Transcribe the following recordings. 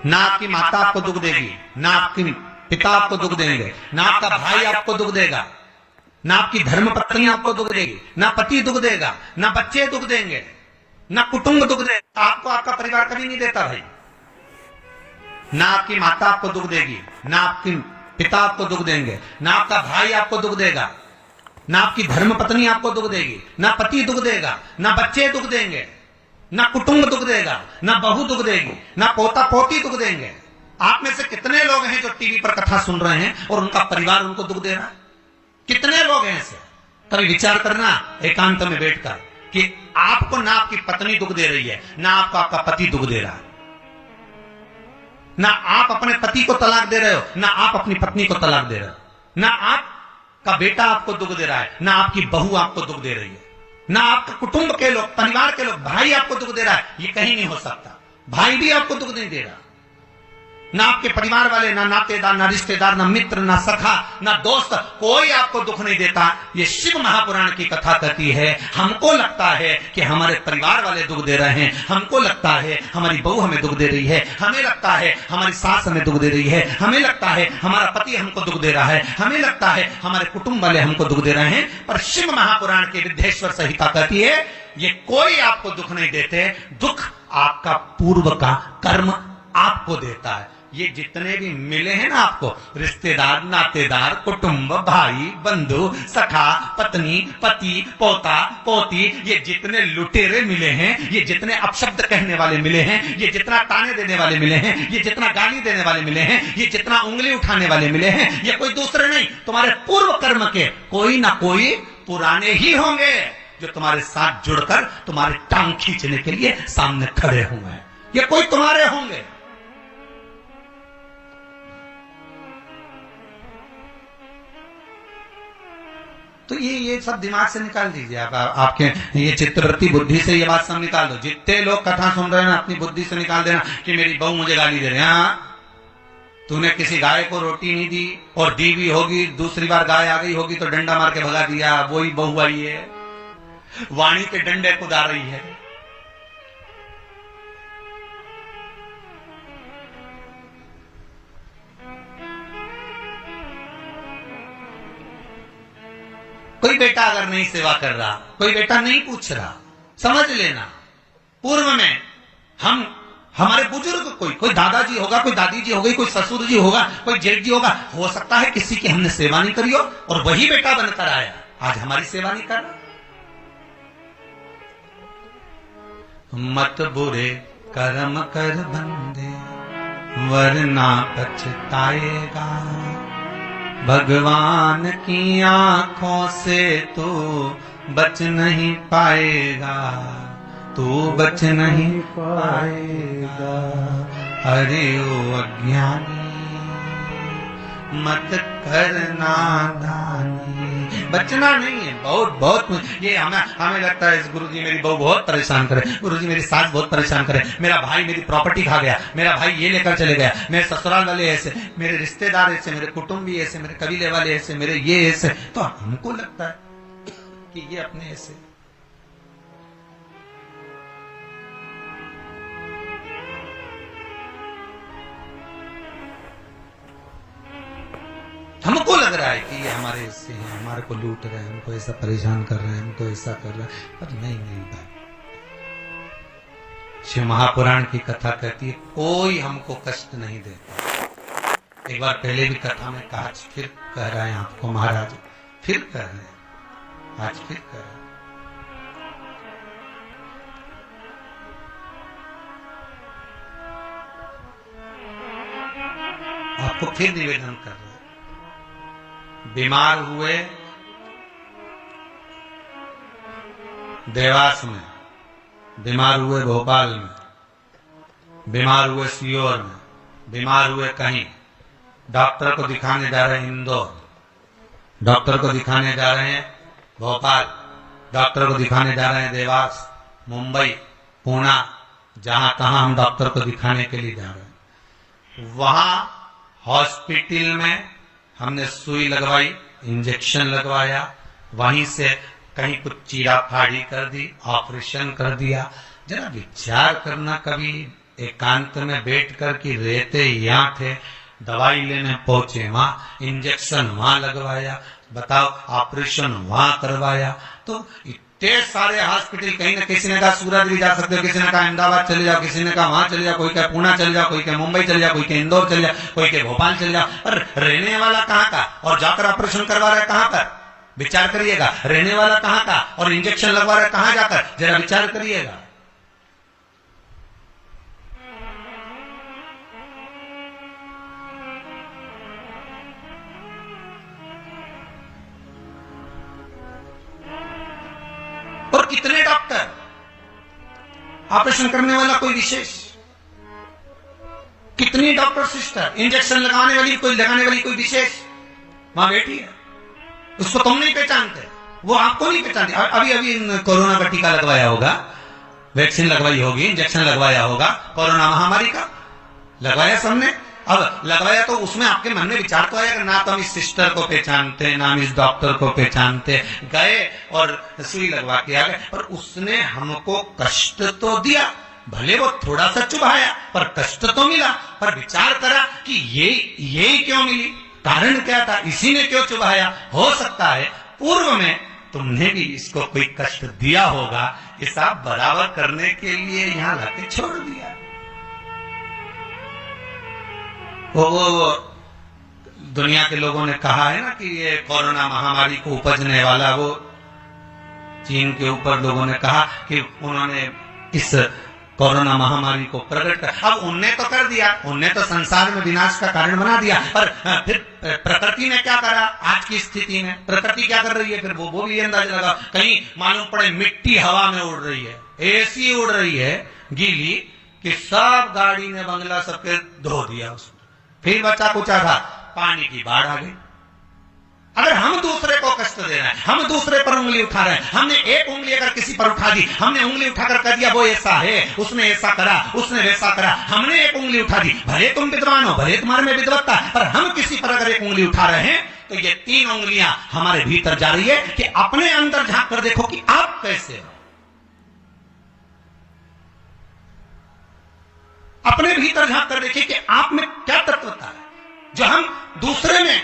ना आपकी माता आपको दुख देगी, ना आपके पिता आपको दुख देंगे, ना आपका भाई आपको दुख देगा, ना आपकी धर्म पत्नी आपको दुख देगी, ना पति दुख देगा, ना बच्चे दुख देंगे, ना कुटुंब दुख देगा। आपको आपका परिवार कभी नहीं देता भाई। ना आपकी माता आपको दुख देगी, ना आपके पिता आपको दुख देंगे, ना आपका भाई आपको दुख देगा, ना आपकी धर्म पत्नी आपको दुख देगी, ना पति दुख देगा, ना बच्चे दुख देंगे, ना कुटुंब दुख देगा, ना बहू दुख देगी, ना पोता पोती दुख देंगे। आप में से कितने लोग हैं जो टीवी पर कथा सुन रहे हैं और उनका परिवार उनको दुख दे रहा है? कितने लोग हैं ऐसे? कभी विचार करना एकांत में बैठकर कि आपको ना आपकी पत्नी दुख दे रही है, ना आपको आपका पति दुख दे रहा है, ना आप अपने पति को तलाक दे रहे हो, ना आप अपनी पत्नी को तलाक दे रहे हो, ना आपका बेटा आपको दुख दे रहा है, ना आपकी बहू आपको दुख दे रही है, ना आपके कुटुंब के लोग, परिवार के लोग, भाई आपको दुख दे रहा है। ये कहीं नहीं हो सकता। भाई भी आपको दुख नहीं दे रहा, ना आपके परिवार वाले, ना नातेदार, ना रिश्तेदार, ना मित्र, ना सखा, ना दोस्त, कोई आपको दुख नहीं देता। ये शिव महापुराण की कथा कहती है हमको लगता है कि हमारे परिवार वाले दुख दे रहे हैं, हमको लगता है हमारी बहू हमें दुख दे रही है, हमें लगता है हमारी सास हमें दुख दे रही है, हमें लगता है हमारा पति हमको दुख दे रहा है, हमें लगता है हमारे कुटुंब वाले हमको दुख दे रहे हैं। पर शिव महापुराण की विद्येश्वर संहिता कहती है ये कोई आपको दुख नहीं देते। दुख आपका पूर्व का कर्म आपको देता है। ये जितने भी मिले हैं ना आपको, रिश्तेदार, नातेदार, कुटुंब, भाई, बंधु, सखा, पत्नी, पति, पोता, पोती, ये जितने लुटेरे मिले हैं, ये जितने अपशब्द कहने वाले मिले हैं, ये जितना ताने देने वाले मिले हैं, ये जितना गाली देने वाले मिले हैं, ये जितना उंगली उठाने वाले मिले हैं, ये कोई दूसरे नहीं, तुम्हारे पूर्व कर्म के कोई ना कोई पुराने ही होंगे जो तुम्हारे साथ जुड़कर तुम्हारी टांग खींचने के लिए सामने खड़े हुए हैं। ये कोई तुम्हारे होंगे। तो ये सब दिमाग से निकाल दीजिए आप, आपके ये चित्तवृत्ति बुद्धि से ये बात सब निकाल दो। जितने लोग कथा सुन रहे हैं ना, अपनी बुद्धि से निकाल देना कि मेरी बहू मुझे गाली दे रहे हैं। हाँ, तूने किसी गाय को रोटी नहीं दी, और दी भी होगी, दूसरी बार गाय आ गई होगी तो डंडा मार के भगा दिया, वही बहू आई है, वाणी के डंडे कुदा रही है। कोई बेटा अगर नहीं सेवा कर रहा, कोई बेटा नहीं पूछ रहा, समझ लेना पूर्व में हम, हमारे बुजुर्ग, कोई दादाजी होगा, कोई दादी जी होगी, कोई ससुर जी होगा, कोई जेठ जी होगा, हो सकता है किसी की हमने सेवा नहीं करी हो और वही बेटा बनकर आया, आज हमारी सेवा नहीं कर रहा। मत बुरे कर्म कर बंदे वरना पछताएगा, भगवान की आंखों से तू बच नहीं पाएगा, तू बच नहीं पाएगा। अरे ओ अज्ञानी मत करना दानी, बचना नहीं है। बहुत ये हमें लगता है गुरुजी मेरी बहू बहुत परेशान करे, गुरुजी मेरी सास बहुत परेशान करे, मेरा भाई मेरी प्रॉपर्टी खा गया, मेरा भाई ये लेकर चले गया, मेरे ससुराल वाले ऐसे, मेरे रिश्तेदार ऐसे, मेरे कुटुंबी ऐसे, मेरे कबीले वाले ऐसे, मेरे ये ऐसे। तो हमको लगता है कि ये अपने ऐसे। हमको लग रहा है कि ये हमारे इससे हैं, हमारे को लूट रहे हैं, हमको ऐसा परेशान कर रहे हैं, हमको ऐसा कर रहे हैं। पर नहीं भाई, शिव महापुराण की कथा कहती है कोई हमको कष्ट नहीं देता। एक बार पहले भी कथा में कहा, फिर कह रहे हैं आपको महाराज, फिर कह रहे हैं, आज फिर कह रहे हैं। आपको फिर निवेदन कर रहे हैं, बीमार हुए देवास में, बीमार हुए भोपाल में, बीमार हुए सीहोर में, बीमार हुए कहीं, डॉक्टर को दिखाने जा रहे हैं इंदौर, डॉक्टर को दिखाने जा रहे हैं भोपाल, डॉक्टर को दिखाने जा रहे हैं देवास, मुंबई, पुणे, जहां तहां हम डॉक्टर को दिखाने के लिए जा रहे हैं। वहां हॉस्पिटल में हमने सुई लगवाई, इंजेक्शन लगवाया, वहीं से कहीं कुछ चीरा फाड़ी कर दी, ऑपरेशन कर दिया। जरा विचार करना, कभी एकांत में बैठ कर की रहते यहाँ थे, दवाई लेने पहुंचे वहां, इंजेक्शन वहां लगवाया, बताओ ऑपरेशन वहां करवाया। तो इतने सारे हॉस्पिटल, कहीं ना किसी ने कहा सूरत भी जा सकते हो, किसी ने कहा अहमदाबाद चले जाओ, किसी ने कहा वहां चले जाओ, कोई कहा पुणे चले जाओ, कोई कहा मुंबई चले जाओ, कोई कहा इंदौर चले जाओ, कोई कहा भोपाल चले जाओ। और रहने वाला कहाँ का और जाकर ऑपरेशन करवा रहा है कहाँ पर? विचार करिएगा। रहने वाला कहाँ का और इंजेक्शन लगवा रहा है कहाँ जाकर? जरा विचार करिएगा। और कितने डॉक्टर, ऑपरेशन करने वाला कोई विशेष, कितनी डॉक्टर सिस्टर, इंजेक्शन लगाने वाली कोई, लगाने वाली कोई विशेष वहां बैठी है। उसको तुम नहीं पहचानते, वो आपको नहीं पहचानते। अभी अभी कोरोना का टीका लगवाया होगा, वैक्सीन लगवाई होगी, इंजेक्शन लगवाया होगा, कोरोना महामारी का लगवाया सबने। अब लगवाया तो उसमें आपके मन में विचार तो आएगा, ना तो हम इस सिस्टर को पहचानते, ना हम इस डॉक्टर को पहचानते, गए और सुई लगवा के आ गए। पर उसने हमको कष्ट तो दिया, भले वो थोड़ा सा चुभाया पर कष्ट तो मिला। पर विचार करा कि ये क्यों मिली, कारण क्या था, इसी ने क्यों चुभाया। हो सकता है पूर्व में तुमने भी इसको कोई कष्ट दिया होगा, हिसाब बराबर करने के लिए यहां लाके छोड़ दिया। वो दुनिया के लोगों ने कहा है ना कि ये कोरोना महामारी को उपजने वाला, वो चीन के ऊपर लोगों ने कहा कि उन्होंने इस कोरोना महामारी को प्रकट कर, अब उनने तो कर दिया, उनने तो संसार में विनाश का कारण बना दिया। पर फिर प्रकृति ने क्या करा आज की स्थिति में, प्रकृति क्या कर रही है? फिर वो भी अंदाजा लगा, कहीं मालूम पड़े मिट्टी हवा में उड़ रही है, ऐसी उड़ रही है गीली कि सब गाड़ी ने बंगला सबके धो दिया उसमें। फिर बचा कुचा था, पानी की बाढ़ आ गई। अगर हम दूसरे को कष्ट दे रहे हैं, हम दूसरे पर उंगली उठा रहे हैं, हमने एक उंगली अगर किसी पर उठा दी, हमने उंगली उठाकर कह दिया वो ऐसा है, उसने ऐसा करा, उसने वैसा करा, हमने एक उंगली उठा दी, भले तुम विद्वान हो, भले तुम्हारे में विद्वत्ता, पर हम किसी पर अगर एक उंगली उठा रहे हैं तो ये 3 उंगलियां हमारे भीतर जा रही है कि अपने अंदर झांक कर देखो कि आप कैसे हो, अपने भीतर झांक कर देखिए कि आप में क्या तत्वता है। जो हम दूसरे में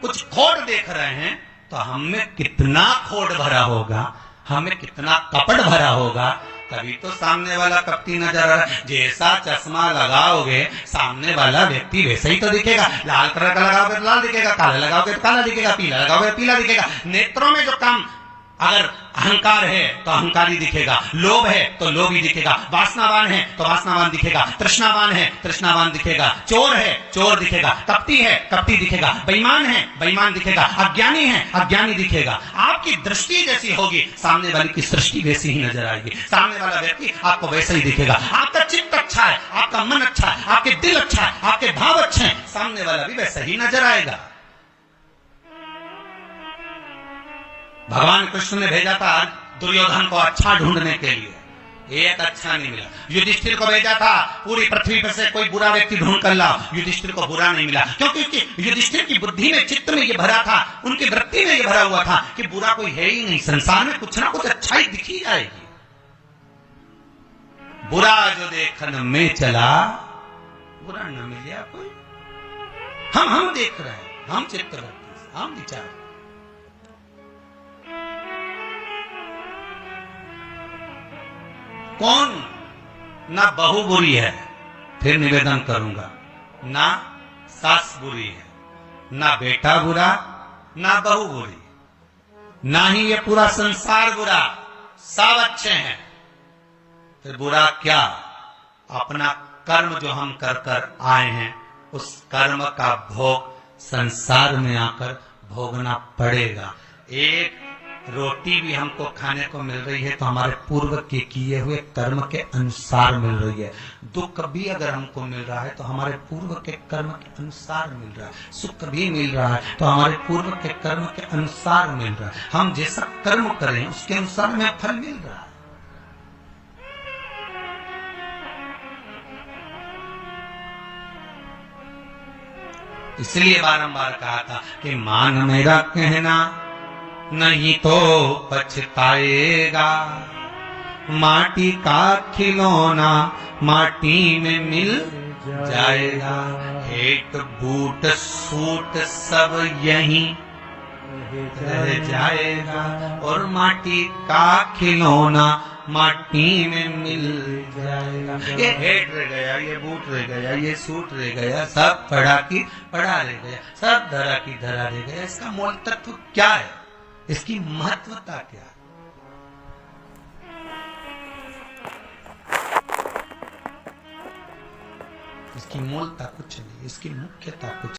कुछ खोट देख रहे हैं तो हम में कितना खोट भरा होगा, हमें कितना कपट भरा होगा। तभी तो सामने वाला कपटी नजर आ रहा है। जैसा चश्मा लगाओगे सामने वाला व्यक्ति वैसे ही तो दिखेगा। लाल कलर का लगाओगे तो लाल दिखेगा, काला लगाओगे तो काला दिखेगा, पीला लगाओगे तो पीला दिखेगा। नेत्रों में जो काम, अगर अहंकार है तो अहंकारी दिखेगा, लोभ है तो लोभी दिखेगा, वासनावान है तो वासनावान दिखेगा, तृष्णावान है तृष्णावान दिखेगा, चोर है चोर दिखेगा, कपटी है कपटी दिखेगा, बेईमान है बेईमान दिखेगा, अज्ञानी है अज्ञानी दिखेगा। आपकी दृष्टि जैसी होगी सामने वाले की सृष्टि वैसी ही नजर आएगी, सामने वाला व्यक्ति आपको वैसा ही दिखेगा। आपका चित्त अच्छा है, आपका मन अच्छा है, आपके दिल अच्छा है, आपके भाव अच्छे हैं, सामने वाला भी वैसा ही नजर आएगा। भगवान कृष्ण ने भेजा था दुर्योधन को अच्छा ढूंढने के लिए, एक अच्छा नहीं मिला। युधिष्ठिर को भेजा था पूरी पृथ्वी पर से कोई बुरा व्यक्ति ढूंढ कर लाओ, युधिष्ठिर को बुरा नहीं मिला, क्योंकि युधिष्ठिर की बुद्धि में, चित्त में ये भरा था, उनकी वृत्ति में ये भरा हुआ था कि बुरा कोई है ही नहीं, संसार में कुछ ना कुछ अच्छाई दिखी जाएगी। बुरा जो देखन में चला बुरा न मिला कोई। हम देख रहे हैं, हम चित्तवृत्ति से, हम विचार। कौन ना बहू बुरी है, फिर निवेदन करूंगा, ना सास बुरी है, ना बेटा बुरा, ना बहू बुरी, ना ही ये पूरा संसार बुरा, सब अच्छे हैं। फिर बुरा क्या? अपना कर्म जो हम कर कर आए हैं उस कर्म का भोग संसार में आकर भोगना पड़ेगा। एक रोटी भी हमको खाने को मिल रही है तो हमारे पूर्व के किए हुए कर्म के अनुसार मिल रही है। दुख भी अगर हमको मिल रहा है तो हमारे पूर्व के कर्म के अनुसार मिल रहा है। सुख भी मिल रहा है तो हमारे पूर्व के कर्म के अनुसार मिल रहा है। हम जैसा कर्म करें उसके अनुसार हमें फल मिल रहा है। इसलिए बारंबार कहा था कि मान मेरा कहना नहीं तो पछताएगा, माटी का खिलौना माटी में मिल जाएगा। हेट बूट सूट सब यहीं रह जाएगा और माटी का खिलौना माटी में मिल जाएगा। ये हेट रह गया, ये बूट रह गया, ये सूट रह गया, सब पढ़ा की पढ़ा रह गया, सब धरा की धरा रह गया। इसका मूल तत्व क्या है? इसकी महत्वता क्या है? इसकी मूलता कुछ नहीं, इसकी मुख्यता कुछ